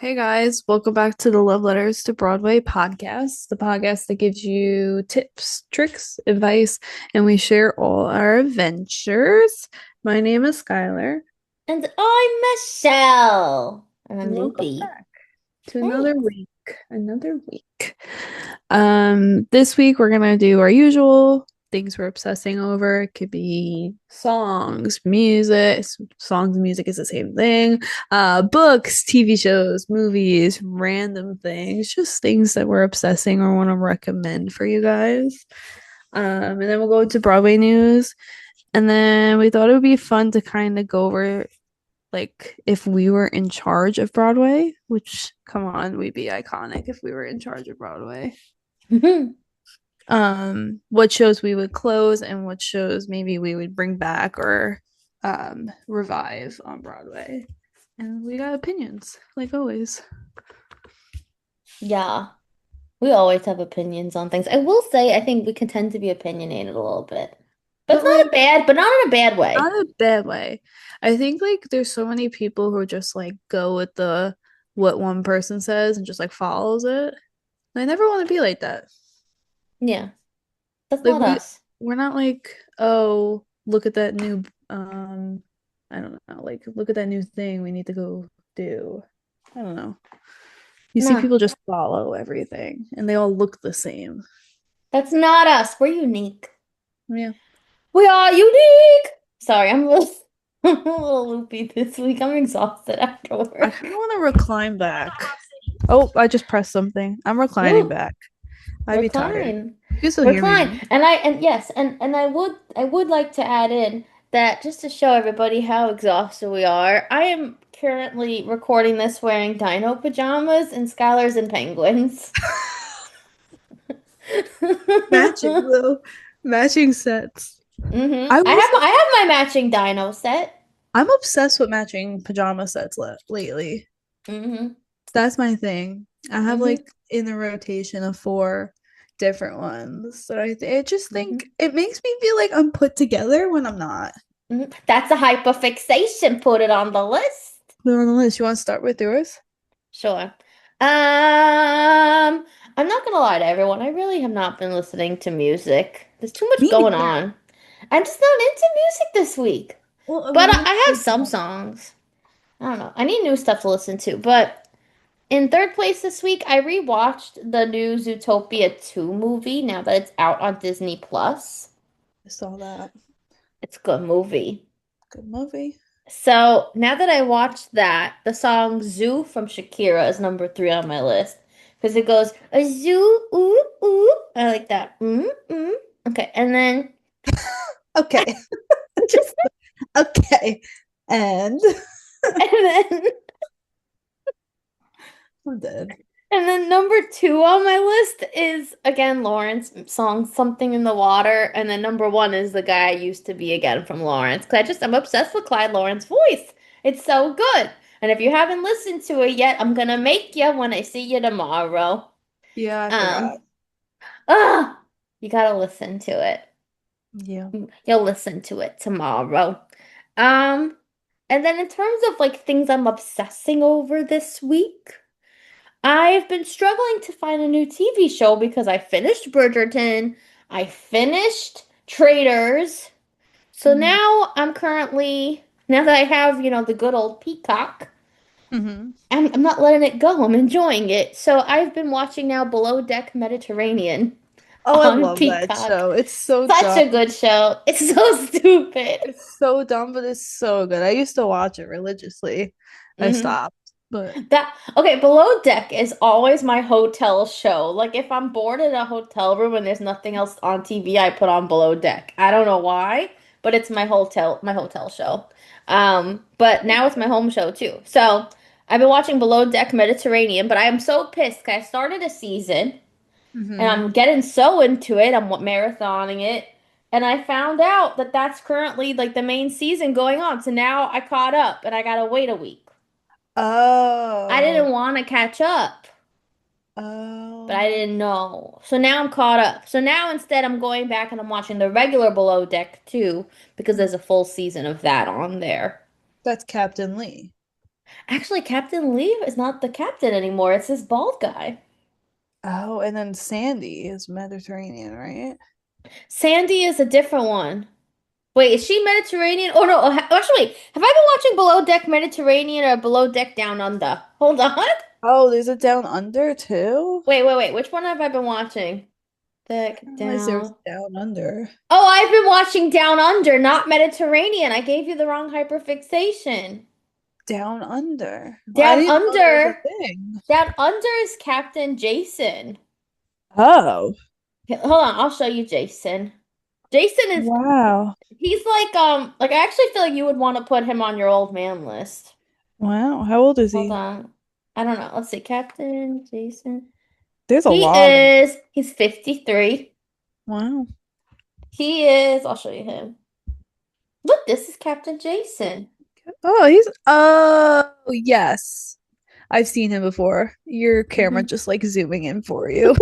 Hey guys, welcome back to the Love Letters to Broadway podcast, the podcast that gives you tips, tricks, advice, and we share all our adventures. My name is Skylar. And I'm Michelle. And I'm Welcome Loopy. back to another Thanks. week. Another week. This week we're gonna do our usual things we're obsessing over. It could be songs, music. Songs and music is the same thing. Books, TV shows, movies, random things, just things that we're obsessing or want to recommend for you guys. And then we'll go into Broadway news. And then we thought it would be fun to kind of go over like if we were in charge of Broadway, which come on, we'd be iconic if we were in charge of Broadway. What shows we would close and what shows maybe we would bring back or revive on Broadway. And we got opinions, like always. Yeah, we always have opinions on things. I will say, I think we can tend to be opinionated a little bit. But it's But not like a bad, but not in a bad way. not a bad way. I think like there's so many people who just like go with the what one person says and just like follows it. And I never want to be like that. Yeah, that's Like not us. we're not like, oh, look at that new I don't know, like look at that new thing we need to go do. I don't know. You see No, people just follow everything and they all look the same. that's not us. We're unique. Yeah. We are unique. Sorry, I'm a little, I'm a little loopy this week. I'm exhausted after I work. kind of want to recline back. Oh, I just pressed something. I'm reclining Ooh. back. I'd be tired. Recline. You can still hear me, Recline. right? And yes, and I would like to add in that just to show everybody how exhausted we are, I am currently recording this wearing dino pajamas and Skylar's and penguins. Matching though. Matching sets. I I will have say I have my matching dino set. I'm obsessed with matching pajama sets lately. hmm That's my thing. I have hmm like in the rotation of four different ones. So I just hmm think it makes me feel like I'm put together when I'm not. That's a hyperfixation. Put it on the list. Put it on the list. You want to start with yours? Sure. I'm not gonna lie to everyone. I really have not been listening to music. There's too much Me going neither. on. I'm just not into music this week. Well, But I what I have is some that? songs. I don't know. I need new stuff to listen to. But in third place this week, I rewatched the new Zootopia 2 movie now that it's out on Disney Plus. I saw that. It's a good movie. Good movie. So now that I watched that, the song Zoo from Shakira is number three on my list because it goes a zoo, ooh, ooh. I like that. Okay, and then Okay. Just okay. And and then I'm dead. and then number two on my list is again Lawrence song Something in the Water, and then number one is the guy I used to be again from Lawrence. Cause I'm obsessed with Clyde Lawrence's voice. It's so good. And if you haven't listened to it yet, I'm gonna make you when I see you tomorrow. Yeah, I Um, forgot. Ah, you gotta listen to it. Yeah. You'll listen to it tomorrow. Um, and then in terms of like things I'm obsessing over this week, I've been struggling to find a new TV show because I finished Bridgerton, I finished Traitors. So Mm-hmm. now now that I have, the good old Peacock, Mm-hmm. I'm not letting it go. I'm enjoying it. So I've been watching now Below Deck Mediterranean Oh, I on love that Peacock. show. It's so Such dumb. a good show. It's so stupid. It's so dumb, but it's so good. I used to watch it religiously. I hmm stopped, but That okay, Below Deck is always my hotel show. Like if I'm bored in a hotel room and there's nothing else on TV, I put on Below Deck. I don't know why, but it's my hotel show. But now it's my home show too. So I've been watching Below Deck Mediterranean, but I am so pissed 'cause I started a season and hmm I'm getting so into it. I'm marathoning it. And I found out that that's currently like the main season going on. So now I caught up and I gotta wait a week. I Oh. didn't want to catch up, but I Oh. didn't know. So now I'm caught up. So now instead I'm going back and I'm watching the regular Below Deck too because there's a full season of that on there. That's Captain Lee. Actually, Captain Lee is not the captain anymore. It's this bald guy. Oh, and then Sandy is Mediterranean, right? Sandy is a different one. Wait, is she Mediterranean? Oh no, actually, wait. Have I been watching Below Deck Mediterranean or Below Deck Down Under? Hold on. Oh, there's a Down Under too? Wait. Which one have I been watching? I Deck didn't realize there was Down. a Down Under. Oh, I've been watching Down Under, not Mediterranean. I gave you the wrong hyperfixation. Down Under. Well, I Down didn't know that was a Under. thing. Down Under is Captain Jason. Oh, Hold on, I'll show you Jason. Jason is wow. he's like I actually feel like you would want to put him on your old man list. Wow. How old is Hold he? on. I don't know. Let's see. Captain Jason. There's a lot of. He's 53. Wow. I'll show you him. Look, this is Captain Jason. Oh, he's oh yes. I've seen him before. Your camera Mhm. just like zooming in for you.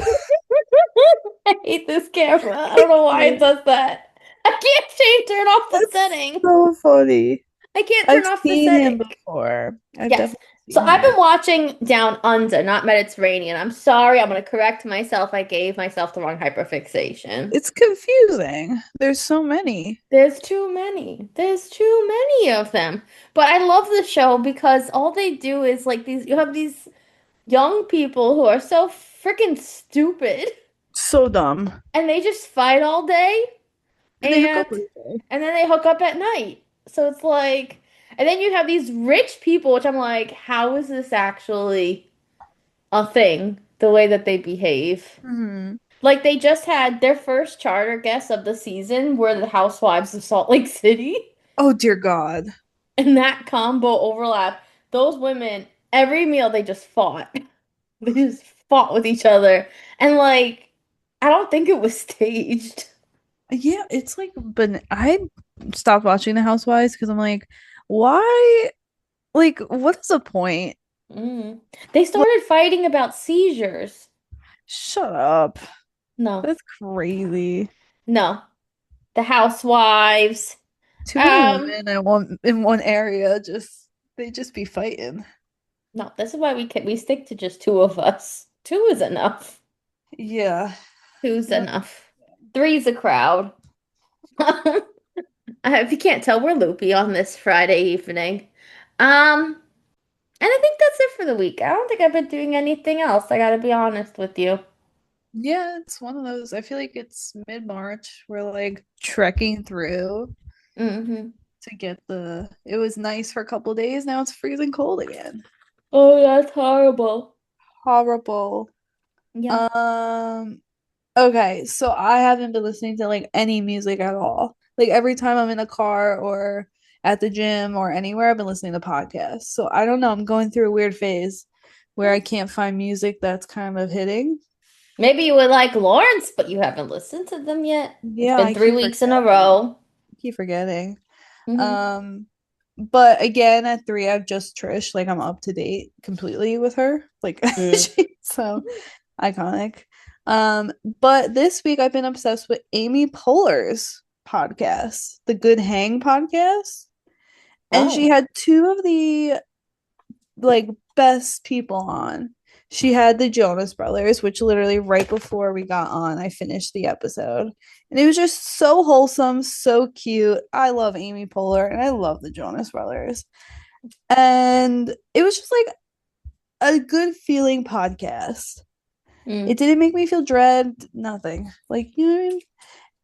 I hate this camera. I don't know why it does that. I can't turn off the That's setting. so funny. I can't I've turn off the seen him setting. before. I've Yes. definitely So seen I've him. been watching Down Under, not Mediterranean. I'm sorry. I'm going to correct myself. I gave myself the wrong hyperfixation. It's confusing. There's so many. There's too many. There's too many of them. But I love the show because all they do is like you have these young people who are so freaking stupid So dumb. and they just fight all day And they hook up and with each other. and then they hook up at night. So it's like, and then you have these rich people, which I'm like, how is this actually a thing, the way that they behave? Hmm. Like they just had their first charter guests of the season were the housewives of Salt Lake City. Oh dear God. And that combo overlap, those women, every meal they just fought. They just fought with each other. And like, I don't think it was staged. Yeah, it's like, but I stopped watching The Housewives because I'm like, why? Like, what is the point? Mm. They Like, started fighting about seizures. shut up. No, That's crazy. no. The housewives. Too many Um, women in one area, just they just be fighting. no, this is why we stick to just two of us. Two is enough. Yeah. Two's One- enough. Three's a crowd. If you can't tell, we're loopy on this Friday evening. Um, and I think that's it for the week. I don't think I've been doing anything else. I gotta be honest with you. Yeah, it's one of those. I feel like it's mid-March. We're like trekking through Hmm. to get the. It was nice for a couple days. Now it's freezing cold again. Oh, that's horrible. Horrible. Yeah. Um, okay, so I haven't been listening to like any music at all. Like every time I'm in a car or at the gym or anywhere, I've been listening to podcasts. So I don't know, I'm going through a weird phase where I can't find music that's kind of hitting. Maybe you would like Lawrence, but you haven't listened to them yet. It's Yeah, been I 3 weeks in a row. keep forgetting. Hmm. Um, but again, at 3, I've just Trish. Like I'm up to date completely with her. Like Mm. she's so iconic. But this week I've been obsessed with Amy Poehler's podcast, the Good Hang podcast. And she Oh. had two of the like best people on. She had the Jonas Brothers, which literally right before we got on, I finished the episode. And it was just so wholesome, so cute. I love Amy Poehler and I love the Jonas Brothers. And it was just like a good feeling podcast. Mm. It didn't make me feel dread, nothing. Like, you know what I mean?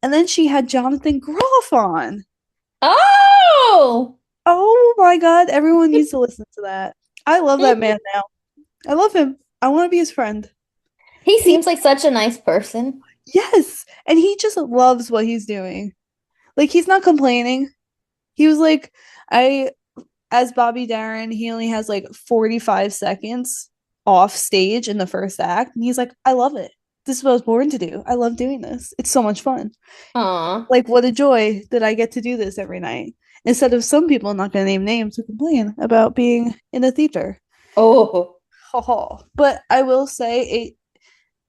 And then she had Jonathan Groff on. Oh! Oh my God, everyone needs to listen to that. I love that man now. I love him. I want to be his friend. He He, seems like such a nice person. yes, and he just loves what he's doing. Like, he's not complaining. He was like, as Bobby Darin, he only has like 45 seconds off stage in the first act. And he's like, I love it. This is what I was born to do. I love doing this. It's so much fun. Aw. Like, what a joy that I get to do this every night. Instead of some people, I'm not going to name names, who complain about being in a theater. Oh. But I will say,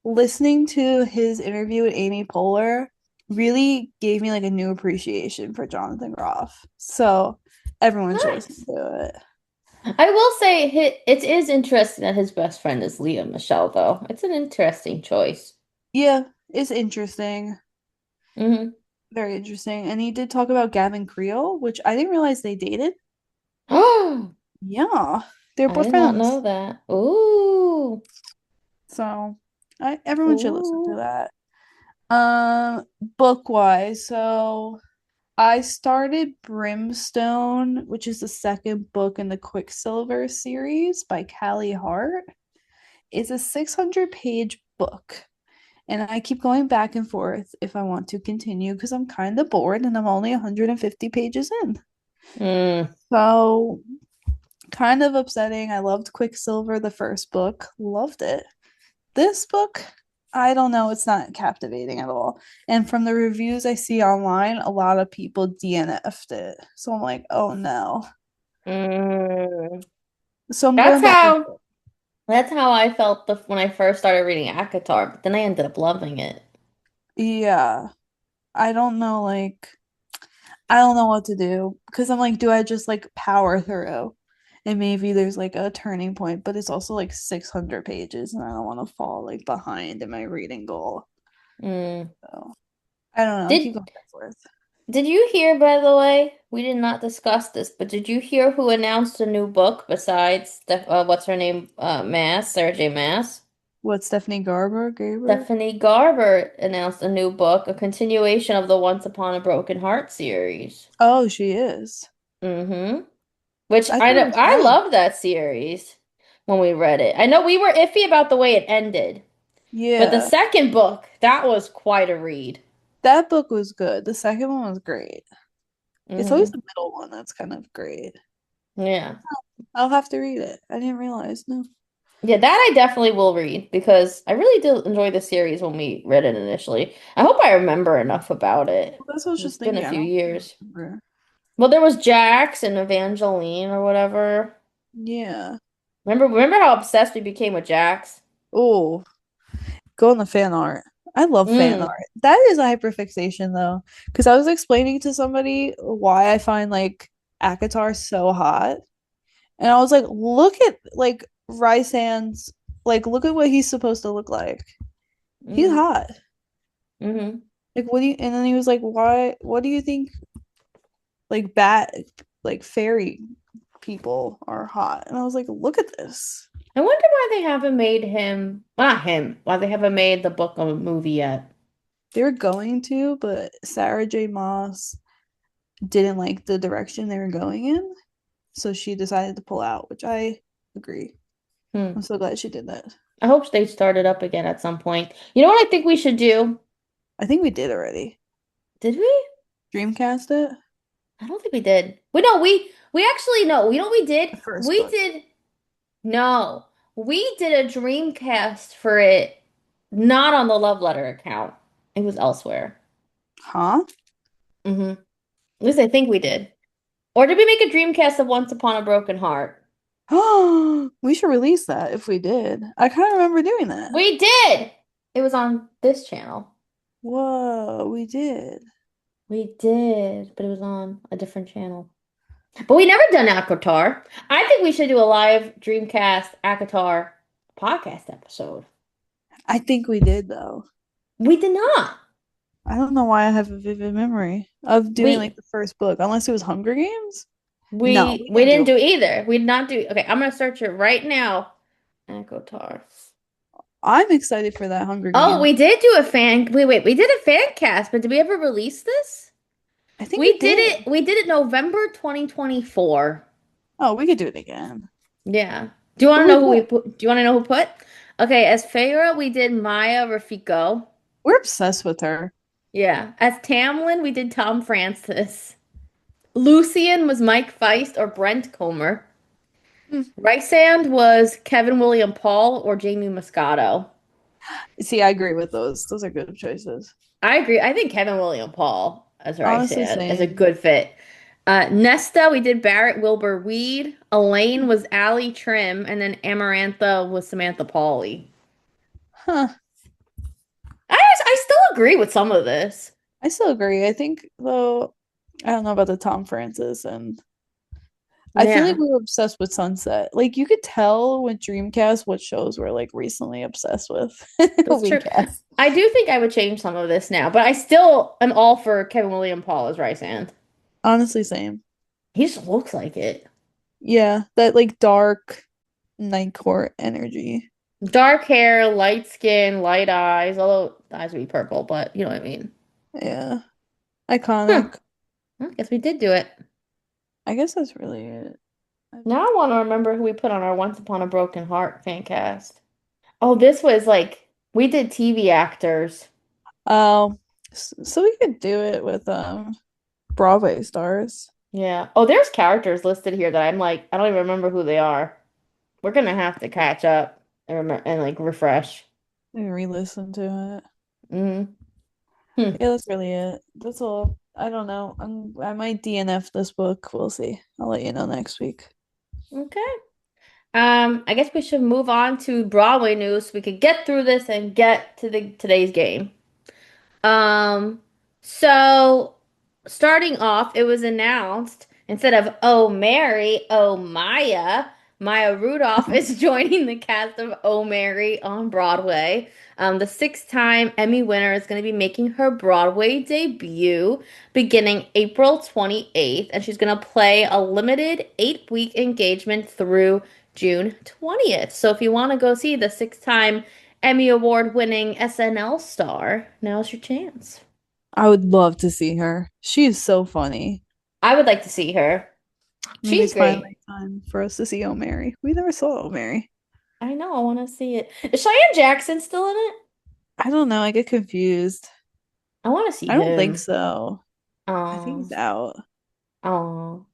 listening to his interview with Amy Poehler really gave me like a new appreciation for Jonathan Groff. So everyone should listen Nice. to it. I will say it is interesting that his best friend is Leah Michelle, though. It's an interesting choice. Yeah, it's interesting. Hmm. Very interesting. And he did talk about Gavin Creel, which I didn't realize they dated. Oh, Yeah, they're I both did not know friends. that. Ooh, So everyone should listen to ooh. that. Book wise, so I started Brimstone, which is the second book in the Quicksilver series by Callie Hart. It's a 600-page book, and I keep going back and forth if I want to continue because I'm kind of bored and I'm only 150 pages in. Mm, So, kind of upsetting. I loved Quicksilver, the first book, loved it. This book, I don't know, it's not captivating at all. And from the reviews I see online, a lot of people DNF'd it. So I'm like, oh no. mm. So I'm That's going back and how forth. that's how I felt when I first started reading ACOTAR, but then I ended up loving it. Yeah. I don't know, like, I don't know what to do because I'm like, do I just like power through? And maybe there's like a turning point, but it's also like 600 pages and I don't want to fall like behind in my reading goal. Mm. So I don't know. I Did keep going back and forth. did you hear, by the way? We did not discuss this, but did you hear who announced a new book besides what's her name? Sarah J. Maas? What, Stephanie Garber, Gaber? Stephanie Garber announced a new book, a continuation of the Once Upon a Broken Heart series. Oh, she is. Mm-hmm. Which I thought it was I done. love that series when we read it. I know we were iffy about the way it ended, but the Yeah. second book, that was quite a read. That book was good. The second one was great. It's always Mm-hmm. the middle one that's kind of great. Yeah. I'll have to read it. I didn't realize. No. Yeah, that I definitely will read because I really did enjoy the series when we read it initially. I hope I remember enough about it Well, that's what I was 'cause it's just been a thinking. I few don't years. remember. Well, there was Jax and Evangeline or whatever. Yeah. Remember how obsessed we became with Jax? Oh, go on the fan art. I love fan art. Mm, That is a hyperfixation though, because I was explaining to somebody why I find like Akatar so hot, and I was like, look at like Rysand's, like look at what he's supposed to look like. He's mm, hot. mm-hmm. Like, what do you? And then he was like, why? What do you think? Like like fairy people are hot, and I was like, look at this. I wonder why they haven't made him, well, not him, why they haven't made the book a movie yet. They were going to, but Sarah J. Maas didn't like the direction they were going in. So she decided to pull out, which I agree. I'm Hmm. so glad she did that. I hope they start it up again at some point. You know what I think we should do? I think we did already. Did we? Dreamcast it? I don't think we did. We no, we actually no. You know what we did? The first We book. did no. We did a Dreamcast for it, not on the Love Letter account. It was elsewhere. Huh? Mm-hmm. At least I think we did. Or did we make a Dreamcast of Once Upon a Broken Heart? We should release that if we did. I kind of remember doing that. We did. It was on this channel. Whoa, we did. We did, but it was on a different channel. But we never done Akatar. I think we should do a live Dreamcast Akatar podcast episode. I think we did though. We did not. I don't know why I have a vivid memory of doing like We the first book, unless it was Hunger Games. No, we we we didn't didn't do. do either. We did not do. Okay, I'm gonna search it right now. Akatar. I'm excited for that Hunger Oh, Games. we did do a fan. Wait. We did a fan cast, but did we ever release this? I think we did. We did it November 2024. Oh, we could do it again. Yeah. Do you want Who to we know who we put? put? Do you want to know who put? Okay, as Feyre, we did Maya Rafiko. We're obsessed with her. Yeah. As Tamlin, we did Tom Francis. Lucian was Mike Feist or Brent Comer. Hmm. Rysand was Kevin William Paul or Jamie Moscato. See, I agree with those. Those are good choices. I agree. I think Kevin William Paul as Honestly, Rysand is a same. good fit. Nesta, we did Barrett Wilbur Weed. Elaine was Allie Trim, and then Amarantha was Samantha Pauly. Huh. I still agree with some of this. I still agree. I think though, I don't know about the Tom Francis, and I feel like Yeah, we were obsessed with Sunset. Like you could tell with Dreamcast what shows we're like recently obsessed with. that's We true. guess. I do think I would change some of this now, but I still am all for Kevin William Paul as Rice Hand. Honestly, same. He just looks like it. Yeah, that like dark night court energy. Dark hair, light skin, light eyes, although the eyes would be purple, but you know what I mean. Yeah. Huh. Iconic. I guess we did do it. I guess that's really it. Now I want to remember who we put on our Once Upon a Broken Heart fan cast. Oh, this was like we did TV actors. Oh, so we could do it with Broadway stars. Yeah. Oh, there's characters listed here that I'm like, I don't even remember who they are. We're gonna have to catch up and remember and like refresh. And re-listen to it. Hmm. Hmm. Yeah, that's really it. That's all. I don't know. I might DNF this book. We'll see. I'll let you know next week. Okay. I guess we should move on to Broadway news so we could get through this and get to the today's game. Um, so starting off, it was announced instead of Oh Mary, Oh Maya, Maya Rudolph is joining the cast of Oh Mary on Broadway. The six-time Emmy winner is going to be making her Broadway debut beginning April 28th, and she's going to play a limited 8-week engagement through June 20th. So if you want to go see the six-time Emmy Award winning SNL star, now's your chance. I would love to see her. She is so funny. I would like to see her. Maybe She's it's finally great. time for us to see Oh Mary. We never saw Oh Mary. I know, I want to see it. Is Cheyenne Jackson still in it? I don't know. I get confused. I want to see I don't think him. so. I think Oh, he's out. oh.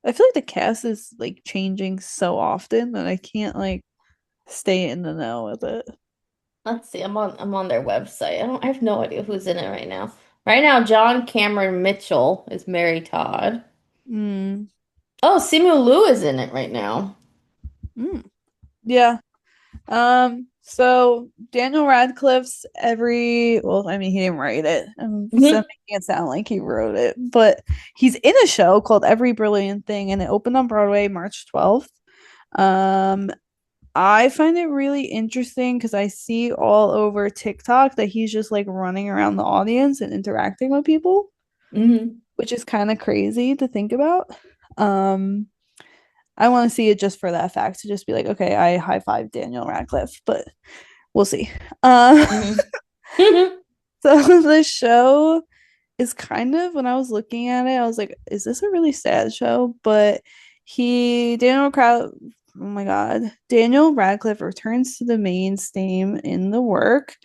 I feel like the cast is like changing so often that I can't like stay in the know with it. Let's see. I'm on their website. I have no idea who's in it right now. Right now, John Cameron Mitchell is Mary Todd. Mm. Oh, Simu Liu is in it right now. Mm. Yeah. So Daniel Radcliffe's I mean, he didn't write it. So Mhm. making it sound like he wrote it, but he's in a show called Every Brilliant Thing, and it opened on Broadway March 12th. Um, I find it really interesting because I see all over TikTok that he's just like running around the audience and interacting with people, Mhm. which is kind of crazy to think about. Um, I want to see it just for that fact to just be like, okay, I high five Daniel Radcliffe, but we'll see. Mhm. Mhm. So the show is kind of when I was looking at it, I was like, is this a really sad show? But oh my God, Daniel Radcliffe returns to the main theme in the work,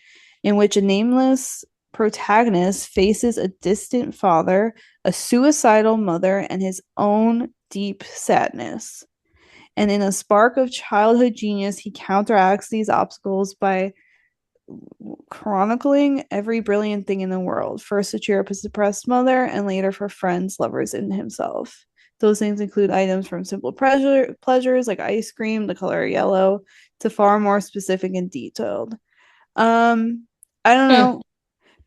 in which a nameless protagonist faces a distant father, a suicidal mother, and his own deep sadness. And in a spark of childhood genius, he counteracts these obstacles by chronicling every brilliant thing in the world, first to cheer up his depressed mother, and later for friends, lovers, and himself. Those things include items from simple pleasures like ice cream, the color yellow, to far more specific and detailed. I don't know,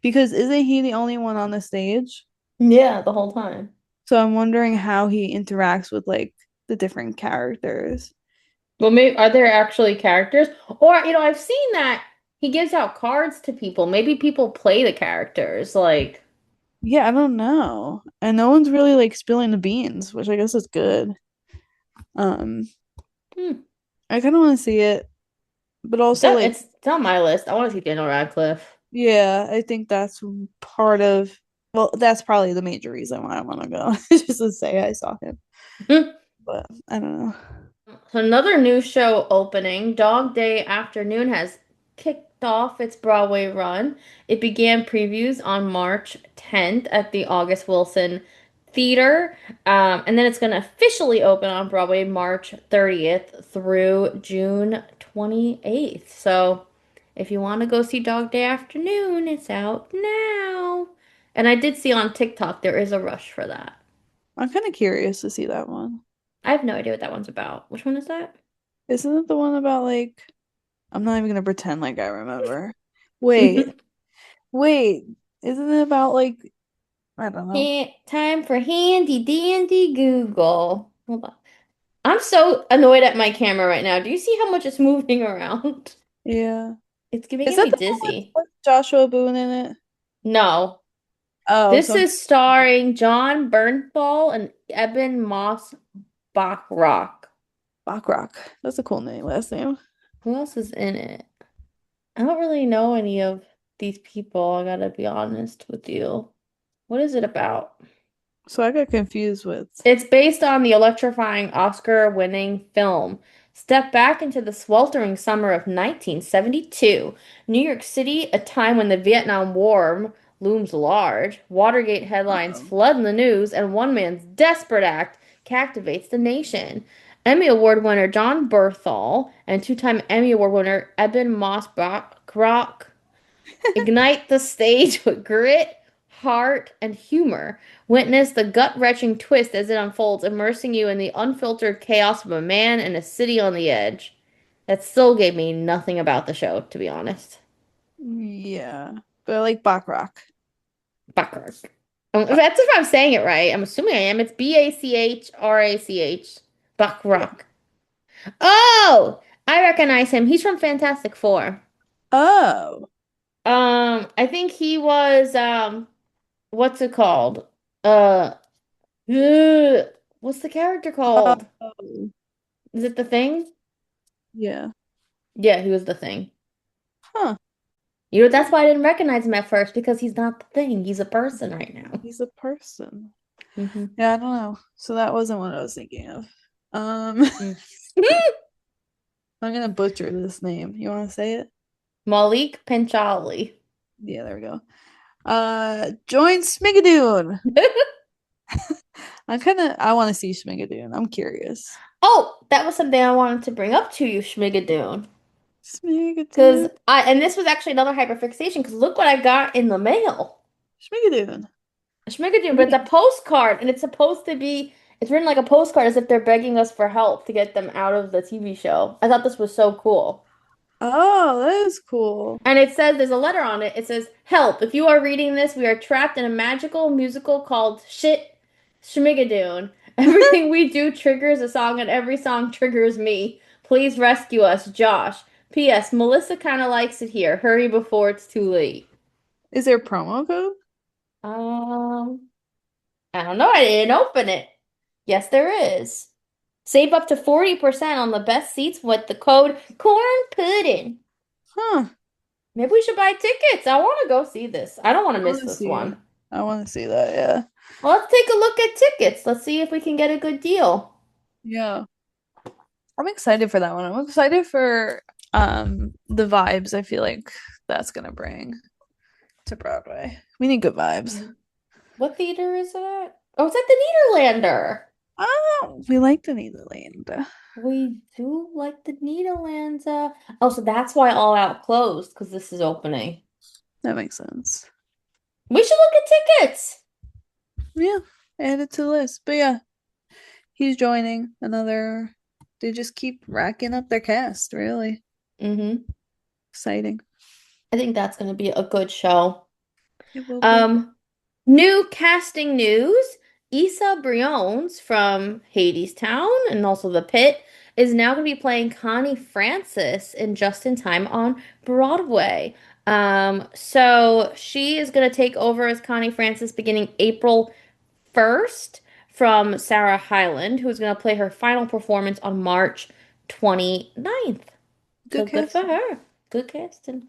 because isn't he the only one on the stage? Yeah, the whole time. So I'm wondering how he interacts with like the different characters. Well, maybe are there actually characters? Or, I've seen that he gives out cards to people. Maybe people play the characters. Like, Yeah, I don't know. And no one's really like spilling the beans, which I guess is good. Um, hmm, I kind of want to see it, but also like, it's on my list. I want to see Daniel Radcliffe. yeah, I think that's part of, well, that's probably the major reason why I want to go, just to say I saw him. Hmm. But I don't know. So another new show opening, Dog Day Afternoon, has kicked off its Broadway run. It began previews on March 10th at the August Wilson Theater, and then it's going to officially open on Broadway March 30th through June 28th. So if you want to go see Dog Day Afternoon, it's out now. And I did see on TikTok there is a rush for that. I'm kind of curious to see that one. I have no idea what that one's about. Which one is that? Isn't it the one about like, I'm not even gonna pretend like I remember. Wait, wait, isn't it about like, I don't know. Time for handy dandy Google. Hold on. I'm so annoyed at my camera right now. Do you see how much it's moving around? Yeah. It's Is making that me the one dizzy. with Joshua Boone in it? No. Oh, This so is starring John Bernthal and Eben Moss Bachrach. Bachrock. That's a cool name, last name. Who else is in it? I don't really know any of these people, I gotta be honest with you. What is it about? So I got confused with. It's based on the electrifying Oscar-winning film. Step back into the sweltering summer of 1972. New York City, a time when the Vietnam War looms large. Watergate headlines Oh. flood the news, and one man's desperate act captivates the nation. Emmy Award winner John Berthal and two-time Emmy Award winner Eben Moss Bachrach ignite the stage with grit, heart, and humor. Witness the gut-wrenching twist as it unfolds, immersing you in the unfiltered chaos of a man and a city on the edge. That still gave me nothing about the show, to be honest. Yeah. But I like Bachrock. Backrach. If Bach that's if I'm saying it right. I'm assuming I am. It's Bachrach. yeah. Backrach. Oh! I recognize him. He's from Fantastic Four. Oh. I think he was what's it called? Uh Ugh. What's the character called? Oh. Is it the Thing? Yeah. Yeah, he was the Thing. Huh. You know, that's why I didn't recognize him at first because he's not the Thing. He's a person right now. He's a person. Hmm. Yeah, I don't know. So that wasn't what I was thinking of. Um, Mm. I'm gonna butcher this name. You want to say it? Malik Panchali. Yeah, there we go. Join Smigadoon. I want to see Smigadoon. I'm curious. Oh, that was something I wanted to bring up to you, Schmigadoon. Smigadoon. And this was actually another hyperfixation, because look what I got in the mail. Schmigadoon. A Schmigadoon, but it's a Neat. postcard, and it's supposed to be, it's written like a postcard as if they're begging us for help to get them out of the TV show. I thought this was so cool. Oh, that is cool. And it says, there's a letter on it. It says, "Help. If you are reading this, we are trapped in a magical musical called Shit Schmigadoon. Everything we do triggers a song, and every song triggers me. Please rescue us, Josh. P.S. Melissa kind of likes it here. Hurry before it's too late." Is there a promo code? Um, I don't know. I didn't open it. Yes, there is. Save up to 40% on the best seats with the code Corn Pudding. Huh. Maybe we should buy tickets. I want to go see this. I don't want to I miss want to this see it. one. I want to see that. Yeah. Well, let's take a look at tickets. Let's see if we can get a good deal. Yeah. I'm excited for that one. I'm excited for the vibes I feel like that's gonna bring to Broadway. We need good vibes. What theater is it at? Oh, it's at the Nederlander. Oh, we like the Netherlands. We do like the Nederlander. Oh, so that's why All Out closed, because this is opening. That makes sense. We should look at tickets. Yeah, add it to the list. But yeah, he's joining another. They just keep racking up their cast, really. Hmm. Exciting. I think that's going to be a good show. It will be. Um, New casting news. Issa Briones from Hadestown and also The Pit is now going to be playing Connie Francis in Just in Time on Broadway. So she is going to take over as Connie Francis beginning April 1st from Sarah Hyland, who's going to play her final performance on March 29th. So Good good for casting. her. Good casting.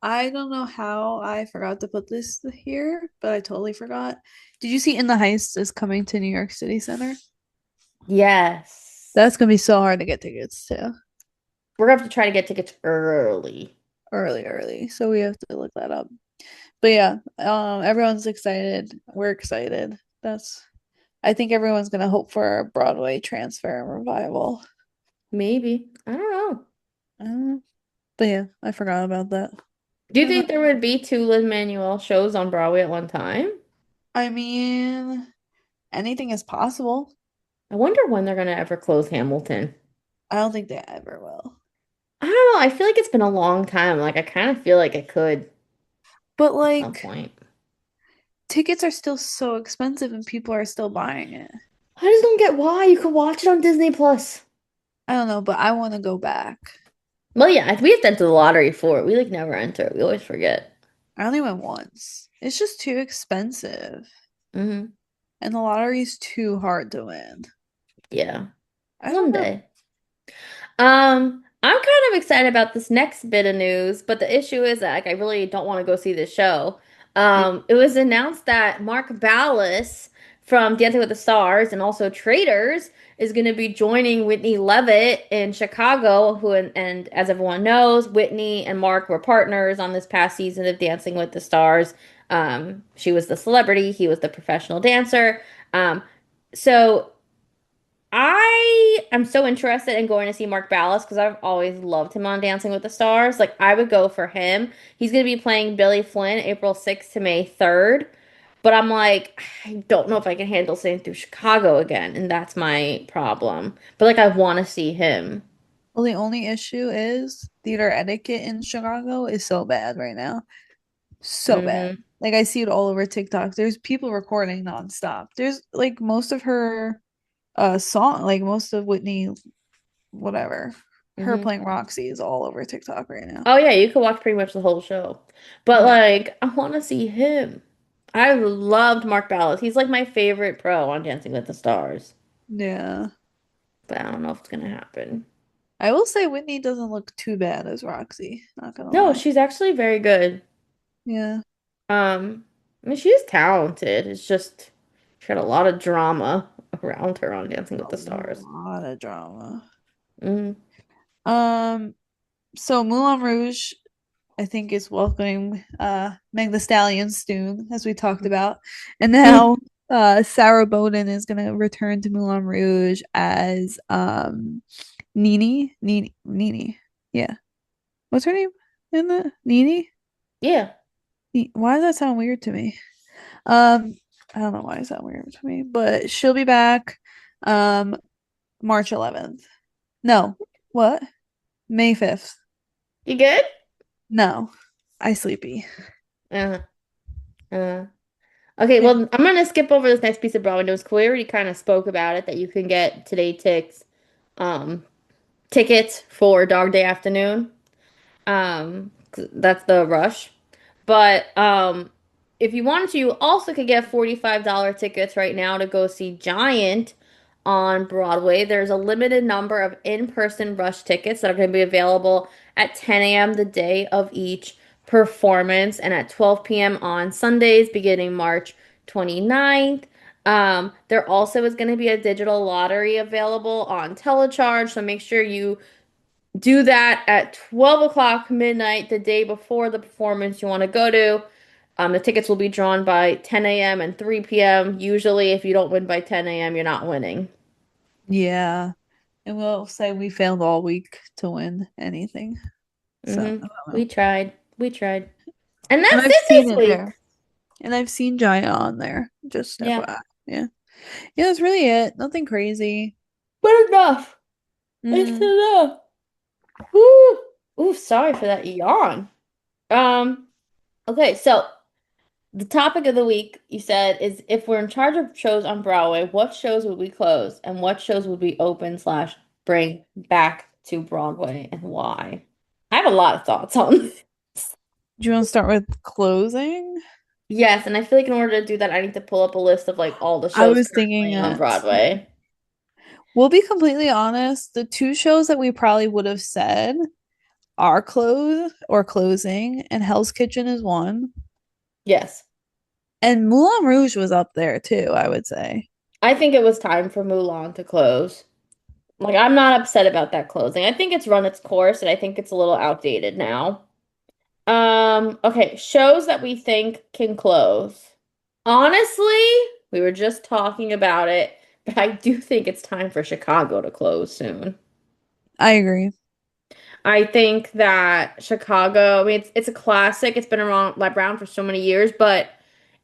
I don't know how I forgot to put this here, but I totally forgot. Did you see In the Heist is coming to New York City Center? Yes. That's gonna be so hard to get tickets to. We're going to have to try to get tickets early. Early, early. So we have to look that up. But yeah, everyone's excited. We're excited. That's I think everyone's gonna hope for a Broadway transfer and revival. Maybe. I don't know. Uh, but yeah, I forgot about that. Do you Uh, think there would be two Lin-Manuel shows on Broadway at one time? I mean, anything is possible. I wonder when they're going to ever close Hamilton. I don't think they ever will. I don't know. I feel like it's been a long time. Like, I kind of feel like it could But at some like point. tickets are still so expensive and people are still buying it. I just don't get why. You could watch it on Disney Plus. I don't know, but I want to go back. Well, yeah, we have to enter the lottery for it. We like never enter it. We always forget. I only went once. It's just too expensive, Hmm. and the lottery's too hard to win. Yeah. I don't One know. day. I'm kind of excited about this next bit of news, but the issue is that like I really don't want to go see this show. Yeah. It was announced that Mark Ballas from Dancing with the Stars and also Traders is going to be joining Whitney Levitt in Chicago, and as everyone knows, Whitney and Mark were partners on this past season of Dancing with the Stars. She was the celebrity, he was the professional dancer. Um, so I am so interested in going to see Mark Ballas because I've always loved him on Dancing with the Stars. Like, I would go for him. He's going to be playing Billy Flynn April 6th to May 3rd. But I'm like, I don't know if I can handle sitting through Chicago again. And that's my problem. But, like, I want to see him. Well, the only issue is theater etiquette in Chicago is so bad right now. So bad. Hmm. Like I see it all over TikTok. There's people recording nonstop. There's like most of her song, like most of Whitney, whatever. Her Hmm. playing Roxy is all over TikTok right now. Oh, yeah, you could watch pretty much the whole show. But, Yeah. like, I want to see him. I loved Mark Ballas. He's like my favorite pro on Dancing with the Stars. Yeah. But I don't know if it's gonna happen. I will say Whitney doesn't look too bad as Roxy, not gonna No, lie. she's actually very good. Yeah. I mean, she is talented. It's just she had a lot of drama around her on Dancing with A the Stars. lot of drama. Mm. Um, so Moulin Rouge I think is welcoming Meg the Stallion soon, as we talked about. And now Sarah Bowden is gonna return to Moulin Rouge as Nini. Yeah. What's her name in the Nini? Yeah. Why does that sound weird to me? Um, I don't know why it sounds weird to me, but she'll be back um March 11th. No, what? May 5th. You good? No, I sleepy. Uh, uh. Okay, Yeah. well, I'm gonna skip over this next piece of Broadway news. We already kind of spoke about it that you can get today um, tickets for Dog Day Afternoon. 'Cause that's the rush. But if you wanted to, you also could get $45 tickets right now to go see Giant on Broadway. There's a limited number of in-person rush tickets that are going to be available at 10 a.m. the day of each performance and at 12 p.m. on Sundays beginning March 29th. There also is going to be a digital lottery available on Telecharge, so make sure you do that at 12 o'clock midnight the day before the performance you want to go to. The tickets will be drawn by 10 a.m. and 3 p.m. Usually, if you don't win by 10 a.m., you're not winning. Yeah. And we'll say we failed all week to win anything. So, I don't We know. tried. We tried. And And that's I've it seen this it week. there. And I've seen Giant on there. Just Yeah. FYI. Yeah. Yeah, that's really it. Nothing crazy. But enough. It's Hmm. enough. Woo. Ooh, sorry for that yawn. Um, okay, so the topic of the week you said is if we're in charge of shows on Broadway, what shows would we close and what shows would we open slash bring back to Broadway and why? I have a lot of thoughts on this. Do you want to start with closing? Yes, and I feel like in order to do that, I need to pull up a list of like all the I shows was thinking currently on it. Broadway. We'll be completely honest. The two shows that we probably would have said are close or closing, and Hell's Kitchen is one. Yes. And Moulin Rouge was up there too, I would say. I think it was time for Mulan to close. Like, I'm not upset about that closing. I think it's run its course and I think it's a little outdated now. Okay, shows that we think can close. Honestly, we were just talking about it, but I do think it's time for Chicago to close soon. I agree. I think that Chicago, I mean, it's a classic. It's been around like around for so many years, but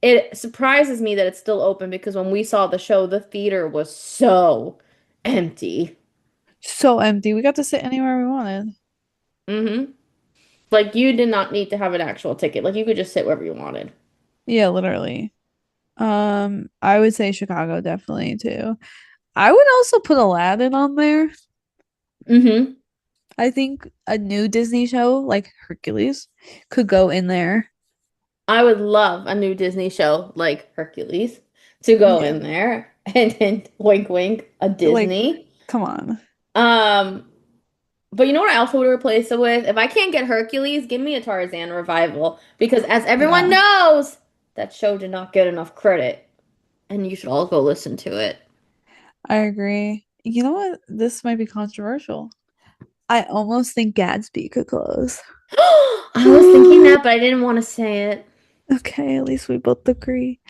it surprises me that it's still open because when we saw the show, the theater was so empty. So empty. We got to sit anywhere we wanted. Hmm. Like you did not need to have an actual ticket. Like you could just sit wherever you wanted. Yeah, literally. I would say Chicago definitely too. I would also put Aladdin on there. Hmm. I think a new Disney show like Hercules could go in there. I would love a new Disney show like Hercules to go Yeah. in there and wink wink a Like, Disney. come on. Um, but you know what I also would replace it with? If I can't get Hercules, give me a Tarzan revival. Because as everyone Yeah, knows, that show did not get enough credit. And you should all go listen to it. I agree. You know what? This might be controversial. I almost think Gatsby could close. I was thinking that, but I didn't want to say it. Okay, at least we both agree.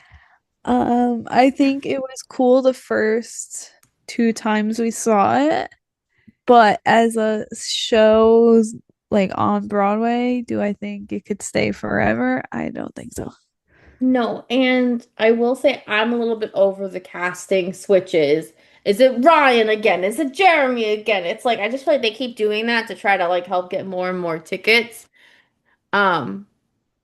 I think it was cool the first two times we saw it, but as a show like on Broadway, do I think it could stay forever? I don't think so. No, and I will say I'm a little bit over the casting switches. Is it Ryan again? Is it Jeremy again? It's like I just feel like they keep doing that to try to like help get more and more tickets. Um,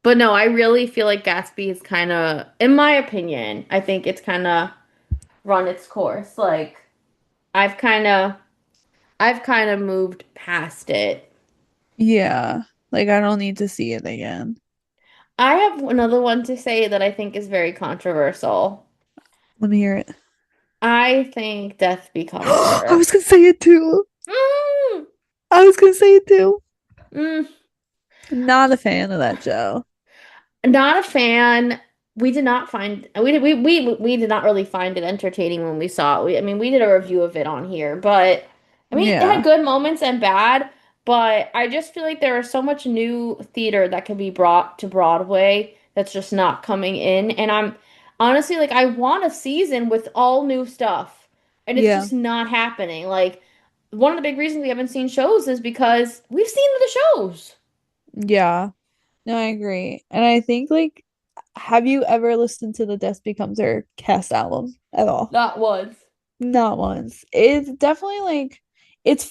but no, I really feel like Gatsby is kind of, in my opinion, I think it's kind of run its course. Like I've kind of I've kind of moved past it. Yeah, like I don't need to see it again. I have another one to say that I think is very controversial. Let me hear it. I think Death Becomes I Her. was gonna say it too. Mm, I was gonna say it too. mm. Not a fan of that show. Not a fan. We did not find we did not really find it entertaining when we saw it. I mean, we did a review of it on here, but I mean, it had Yeah, good moments and bad, but I just feel like there is so much new theater that can be brought to Broadway that's just not coming in. And I'm honestly like I want a season with all new stuff, and it's yeah, just not happening. Like one of the big reasons we haven't seen shows is because we've seen the shows. yeah. No, I agree. And I think like have you ever listened to the Death Becomes Her cast album at all? Not once. Not once. It's definitely like it's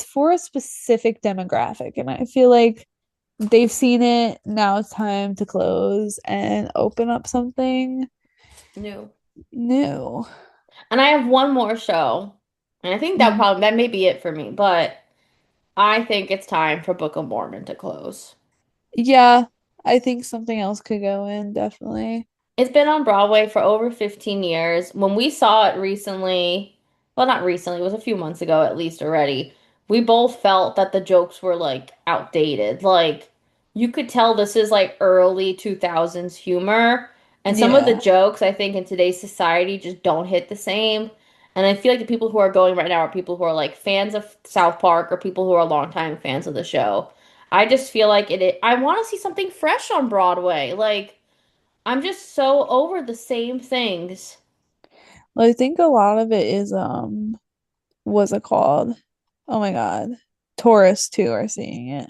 for a specific demographic and I feel like they've seen it. Now it's time to close and open up something New. new. And I have one more show. And I think Mhm. that may be it for me, but I think it's time for Book of Mormon to close. Yeah, I think something else could go in, definitely. It's been on Broadway for over 15 years. When we saw it recently, well, not recently, it was a few months ago at least already, we both felt that the jokes were like outdated. Like, you could tell this is like early 2000s humor. And some of the Yeah. jokes, I think, in today's society just don't hit the same. And I feel like the people who are going right now are people who are like fans of South Park or people who are longtime fans of the show. I just feel like I want to see something fresh on Broadway. Like, I'm just so over the same things. Well, I think a lot of it is what's it called? Oh my God. Tourists too are seeing it.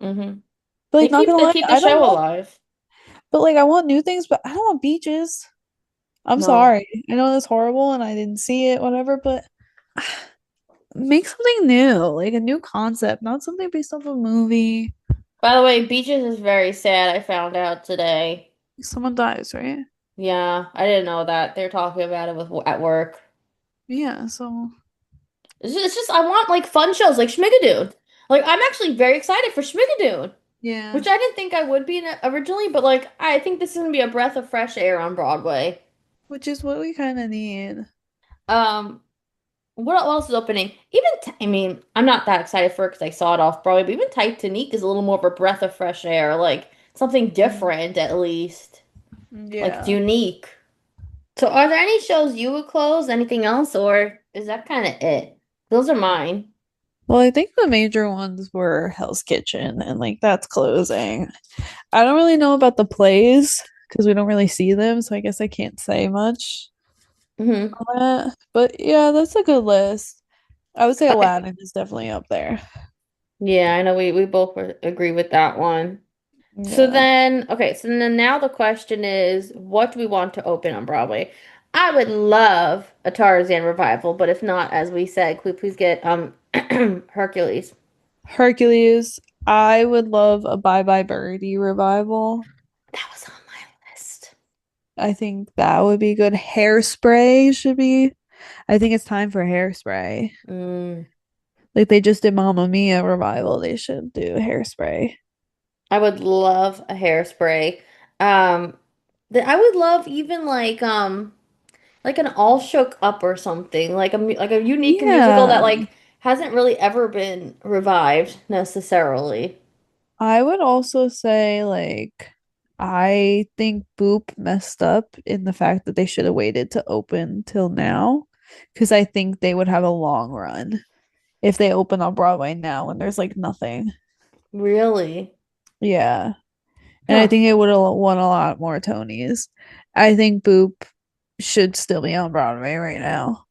Hmm. But like not gonna They lie, keep the I don't show want alive. but like I want new things, but I don't want beaches. I'm No. sorry. I know that's horrible and I didn't see it, whatever, but make something new, like a new concept, not something based off a movie. By the way, Beaches is very sad, I found out today. Someone dies, right? Yeah, I didn't know that. They're talking about it at work. Yeah, so It's just I want like fun shows like Schmigadoon. Like I'm actually very excited for Schmigadoon, yeah, which I didn't think I would be originally, but like I think this is gonna be a breath of fresh air on Broadway. which is what we kind of need. Um, what else is opening? I mean, I'm not that excited for it because I saw it off Broadway, but even Titanic is a little more of a breath of fresh air, like something Mhm. different at least. Like it's Yeah. unique. So are there any shows you would close? Anything else, or is that kind of it? Those are mine. Well, I think the major ones were Hell's Kitchen, and like that's closing. I don't really know about the plays because we don't really see them, so I guess I can't say much Hmm. on that. But yeah, that's a good list. I would say Okay. Aladdin is definitely up there. Yeah, I know we both agree with that one. So Yeah. then, okay, so then now the question is, what do we want to open on Broadway? I would love a Tarzan revival, but if not, as we said, could we please get Hercules? Hercules. I would love a Bye Bye Birdie revival. That was on my list. I think that would be good. Hairspray should be. I think it's time for hairspray. Mm, Like they just did Mamma Mia revival. They should do hairspray. I would love a hairspray. Um, I would love even like an All Shook Up or something, like a unique musical that Yeah. like hasn't really ever been revived necessarily. I would also say like I think Boop messed up in the fact that they should have waited to open till now because I think they would have a long run if they open on Broadway now when there's like nothing. Really? Yeah. And I Huh. think it would have won a lot more Tonys. I think Boop should still be on Broadway right now.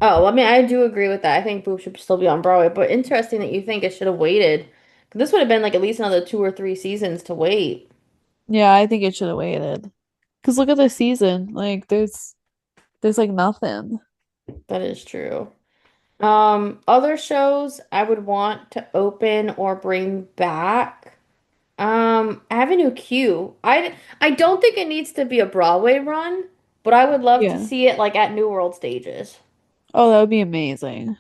Oh, I mean, I do agree with that. I think Boop should still be on Broadway, but interesting that you think it should have waited. This would have been like at least another 2 or 3 seasons to wait. Yeah, I think it should have waited. Because look at the season. Like there's like nothing. That is true. Other shows I would want to open or bring back. Avenue Q. I don't think it needs to be a Broadway run, but I would love to Yeah. see it like at New World stages. Oh, that would be amazing.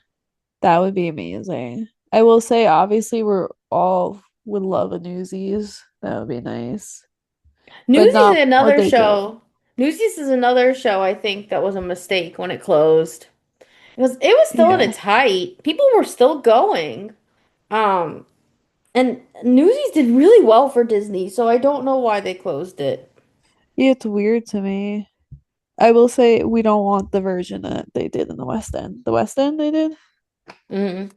That would be amazing. I will say, obviously, we're all would love a Newsies. That would be nice, but Newsies is not what another they did. show. Newsies is another show I think that was a mistake when it closed. Because it was still at Yeah. its height. People were still going. Um, and Newsies did really well for Disney, so I don't know why they closed it. Yeah, it's weird to me. I will say we don't want the version that they did in the West End. The West End they did? Mm,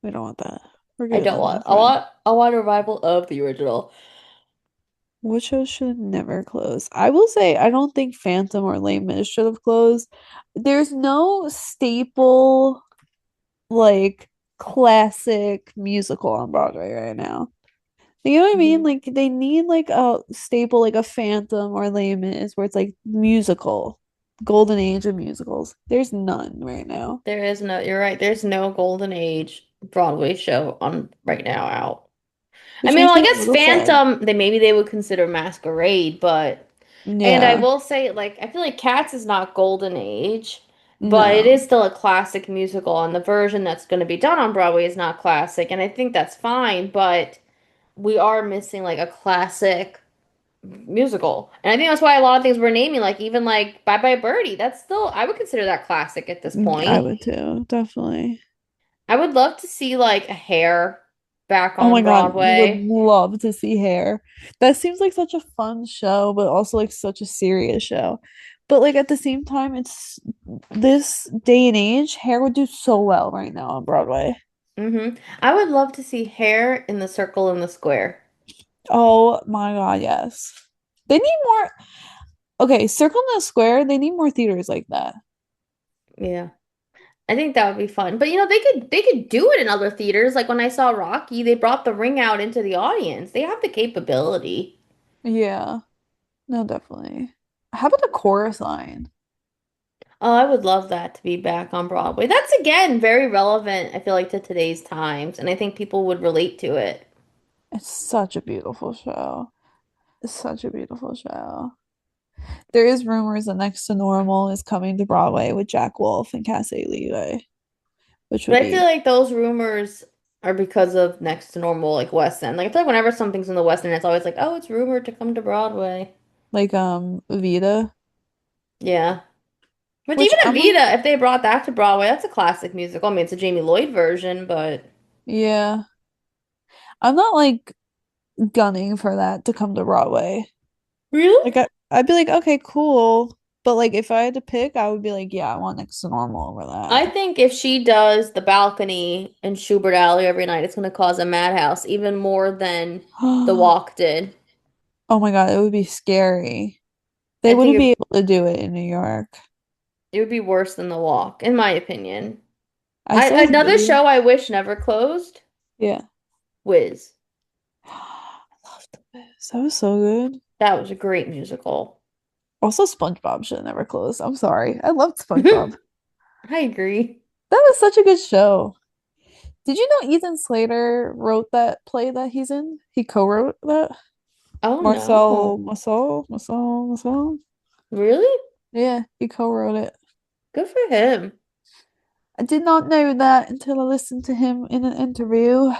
We don't want that. We're I good don't on want. that front. I want a revival of the original. What show should never close? I will say I don't think Phantom or Les Mis should have closed. There's no staple like classic musical on Broadway right now. You know what I mean? Mhm. Like they need like a staple, like a Phantom or Les Mis, where it's like musical, golden age of musicals. There's none right now, There is no, you're right. There's no Golden Age Broadway show on right now out. I which mean, makes well, I me a guess little sad. Phantom, they maybe they would consider Masquerade, but and I Yeah, will say, like, I feel like Cats is not Golden Age, but it no. is still a classic musical, and the version that's going to be done on Broadway is not classic, and I think that's fine, but we are missing like a classic musical. And I think that's why a lot of things we're naming, like even like Bye Bye Birdie, that's still I would consider that classic at this I point. would too, definitely. I would love to see like a Hair back Oh on my God, would Broadway. love to see Hair. That seems like such a fun show, but also like such a serious show. But like at the same time, it's this day and age, Hair would do so well right now on Broadway. I would love to see Hair in the Circle in the Square. Oh my God, yes. They need more. Okay, Circle in the Square, they need more theaters like that. Yeah. I think that would be fun. But you know, they could do it in other theaters. Like when I saw Rocky, they brought the ring out into the audience. They have the capability. Yeah, no, definitely. How about the chorus line? Oh, I would love that to be back on Broadway. That's again very relevant, I feel like, to today's times, and I think people would relate to it. It's such a beautiful show. It's such a beautiful show. There is rumors that Next to Normal is coming to Broadway with Jack Wolf and Cassie Leeway, which would But I feel be like those rumors are because of Next to Normal, like West End. Like I feel like whenever something's in the West End, it's always like, oh, it's rumored to come to Broadway. like Vita, Yeah. Which which even I'm like, Evita, if they brought that to Broadway, that's a classic musical. I mean, it's a Jamie Lloyd version, but yeah. I'm not like gunning for that to come to Broadway. really? I'd be like, okay, cool. But like if I had to pick, I would be like, yeah, I want Next to Normal over I that. think if she does the balcony in Schubert Alley every night, it's going to cause a madhouse, even more than The Walk did. Oh my God, it would be scary. They I think wouldn't be able to do it in New York. it would be worse than The Walk, in my opinion. I saw a Another video. show I wish never closed, Yeah. Wiz. I loved this. That was so good. That was a great musical. Also, SpongeBob should have never closed. I'm sorry. I loved SpongeBob. I agree. That was such a good show. Did you know Ethan Slater wrote that play that he's in? He co-wrote that? Oh Marcel, no. Marcel, Marcel, Marcel. Really? Yeah, he co-wrote it. Good for him. I did not know that until I listened to him in an interview.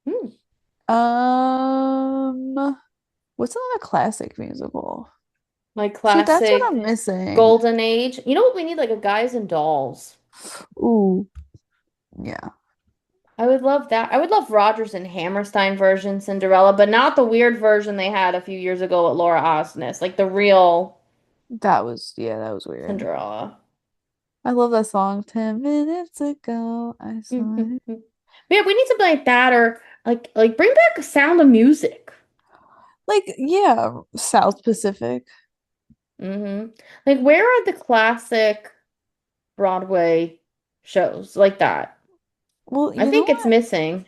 Hmm. Um, what's another classic musical? Like See, that's what classic I'm missing. golden age. You know what we need? Like a Guys and Dolls. Ooh, yeah, I would love that. I would love Rodgers and Hammerstein version Cinderella, but not the weird version they had a few years ago with Laura Osnes, like the real that was weird. Cinderella. I love that song. 10 minutes ago, I saw it. Yeah, we need something like that, or like bring back a Sound of Music. Like, yeah, South Pacific. hmm Like where are the classic Broadway shows like that? Well, I you know think it's what? missing.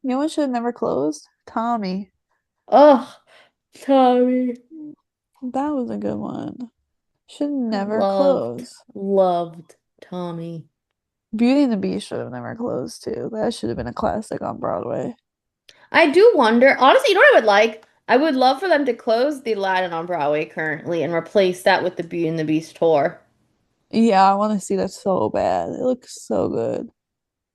You know what should have never closed? Tommy. Oh, Tommy. That was a good one. Should I never loved, close. loved Tommy. Beauty and the Beast should have never closed too. That should have been a classic on Broadway. I do wonder, honestly, you know what I would like? I would love for them to close the Aladdin on Broadway currently and replace that with the Beauty and the Beast tour. Yeah, I want to see that so bad. It looks so good.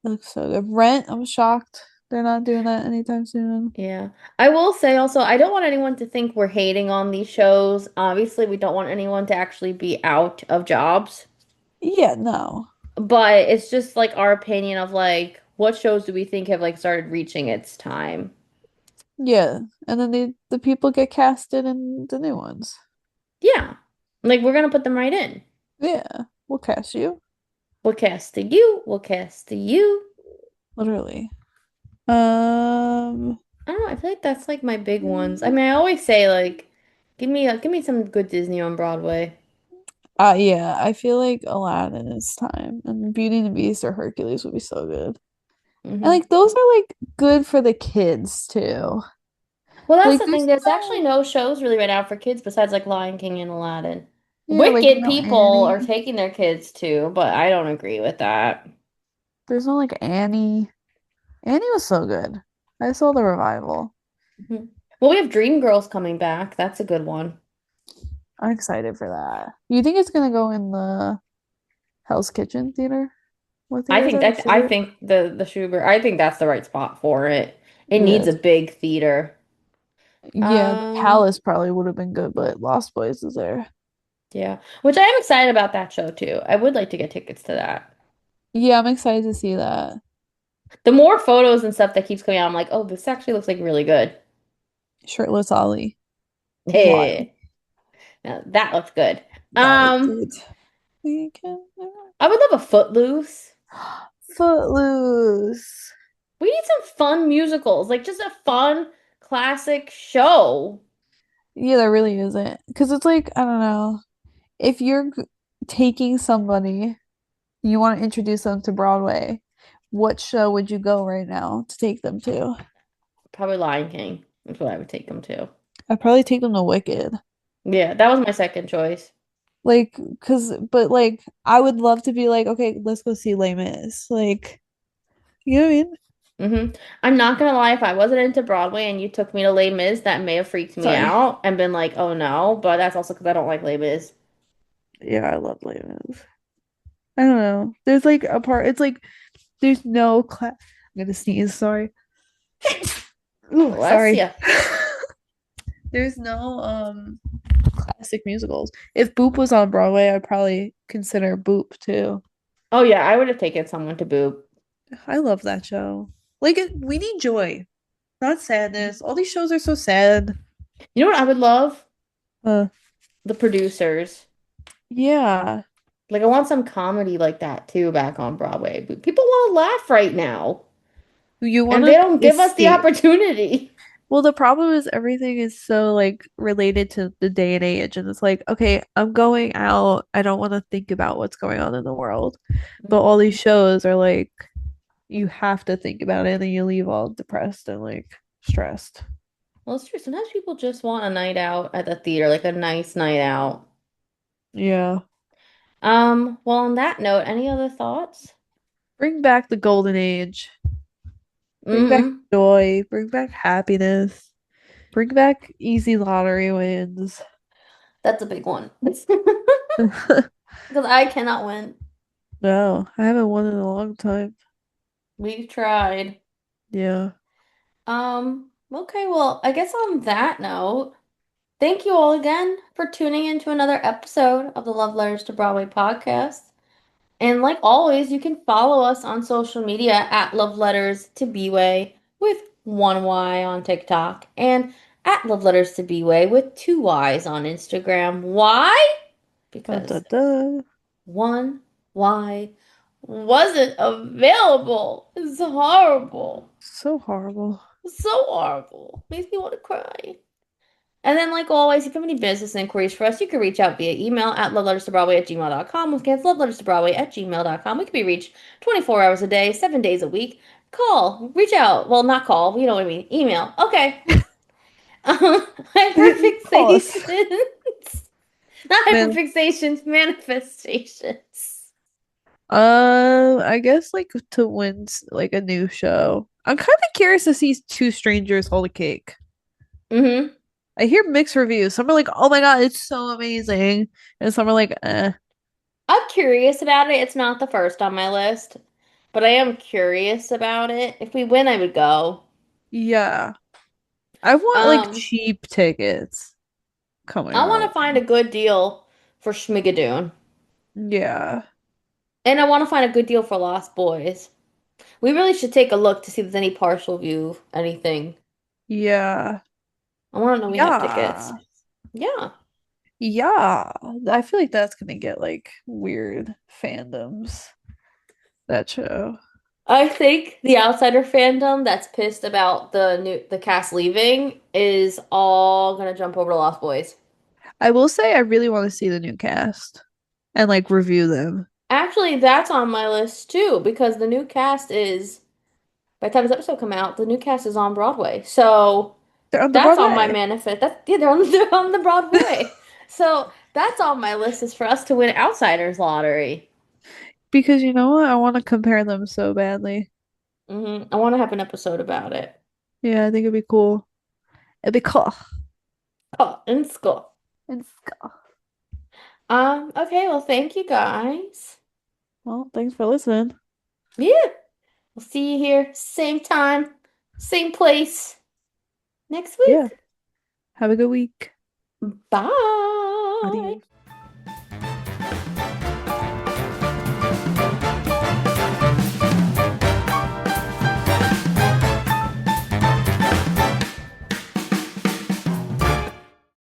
It looks so good. Rent, I'm shocked they're not doing that anytime soon. Yeah. I will say also, I don't want anyone to think we're hating on these shows. Obviously, we don't want anyone to actually be out of jobs, Yeah, no. but it's just like our opinion of like what shows do we think have like started reaching its time? Yeah. And then the people get casted in the new ones. Yeah. Like we're gonna put them right in. Yeah. We'll cast you. We'll cast to you. We'll cast to you. Literally. Um I don't know. I feel like that's like my big ones. I mean, I always say like, give me some good Disney on Broadway. yeah, I feel like Aladdin is time. And Beauty and the Beast or Hercules would be so good. And hmm like those are like good for the kids too. Well, that's Like the thing. there's There's actually no no shows really right now for kids besides like Lion King and Aladdin. yeah, like Wicked no people are Annie. taking their kids too, but I don't agree with that. There's no like Annie. Annie was so good. I saw the revival. Mhm. Well, we have Dreamgirls coming back. That's a good one. I'm excited for that. You think it's gonna go in the Hell's Kitchen theater? What theater is that? The I Schubert? think the Schubert. I think that's the right spot for it. It needs a Yes. big theater. Yeah, the Um, Palace probably would have been good, but Lost Boys is there. yeah, which I am excited about that show too. I would like to get tickets to that. Yeah, I'm excited to see that. The more photos and stuff that keeps coming out, I'm like, oh, this actually looks like really good. Shirtless Ollie. Wild. Hey, now that looks good. That was Um, good. We can I would love a Footloose. Footloose. We need some fun musicals, like just a fun classic show. Yeah, there really isn't. Because it's like, I don't know. If you're taking somebody, you want to introduce them to Broadway, what show would you go right now to take them to? Probably Lion King. That's what I would take them to. I'd probably take them to Wicked. Yeah, that was my second choice. Like, but like, I would love to be like, okay, let's go see Les Mis. Like, you know what I mean? hmm I'm not gonna lie, if I wasn't into Broadway and you took me to Les Mis, that may have freaked me Sorry. out and been like, oh no, but that's also because I don't like Les Mis. Yeah, I love Les Mis. I don't know. There's like a part, it's like, there's no class. I'm gonna sneeze, sorry. Ooh, Bless sorry. you. There's no classic musicals. If Boop was on Broadway, I'd probably consider Boop too. Oh yeah, I would have taken someone to Boo. I love that show. Like we need joy, not sadness. All these shows are so sad. You know what I would love? Uh, The producers. yeah. Like I want some comedy like that too back on Broadway. But people want to laugh right now, You want and they to don't give us the escape. opportunity. Well, the problem is everything is so like related to the day and age, and it's like, okay, I'm going out. I don't want to think about what's going on in the world. But all Mhm. these shows are like, you have to think about it, and then you leave all depressed and like stressed. Well, it's true. Sometimes people just want a night out at the theater, like a nice night out. Yeah. Well, on that note, any other thoughts? Bring back the golden age. Bring back hmm joy. Bring back happiness. Bring back easy lottery wins. That's a big one. Because I cannot win. No, I haven't won in a long time. We've tried. Yeah. Okay, well, I guess on that note, thank you all again for tuning in to another episode of the Love Letters to Broadway podcast. And like always, you can follow us on social media at Love Letters to Bway with one Y on TikTok and at Love Letters to Bway with two Y's on Instagram. Why? Da, da, Because da. one Y wasn't available. It's horrible. So horrible. So horrible. Makes me want to cry. And then, like always, if you have any business inquiries for us, you can reach out via email at loveletterstobroadway@gmail.com. Once again, it's loveletterstobroadway@gmail.com. We can be reached 24 hours a day, 7 days a week. Call, reach out. Well, not call, you know what I mean. Email. Okay. Pause. Hyperfixations. Not Man, hyperfixations, manifestations. I guess like to win like a new show. I'm kind of curious to see Two Strangers Hold a Cake. Mm-hmm. I hear mixed reviews. Some are like, "Oh my God, it's so amazing," and some are like, "Eh." I'm curious about it. It's not the first on my list, but I am curious about it. If we win, I would go. Yeah, I want like Um, cheap tickets coming I our want to find a way. good deal for Schmigadoon. Yeah, And I want to find a good deal for Lost Boys. We really should take a look to see if there's any partial view, anything. yeah, I want to know we have tickets. yeah, Yeah. yeah. I feel like that's gonna get like weird fandoms. That show. I think the outsider fandom that's pissed about the cast leaving is all gonna jump over to Lost Boys. I will say I really want to see the new cast and like review them. Actually, that's on my list too, because the new cast is, by the time this episode come out, the new cast is on Broadway. So They're on the that's on my Broadway manifest. That's yeah, they're on the Broadway. So that's on my list is for us to win Outsiders lottery. because you know what? I want to compare them so badly. I want to have an episode about it. Yeah, I think it'd be cool. It'd be cool. Oh, in school. And cool. Okay, well, thank you guys. Well, thanks for listening. Yeah, we'll see you here, same time, same place next Yeah. week. Have a good week. Bye. Adios.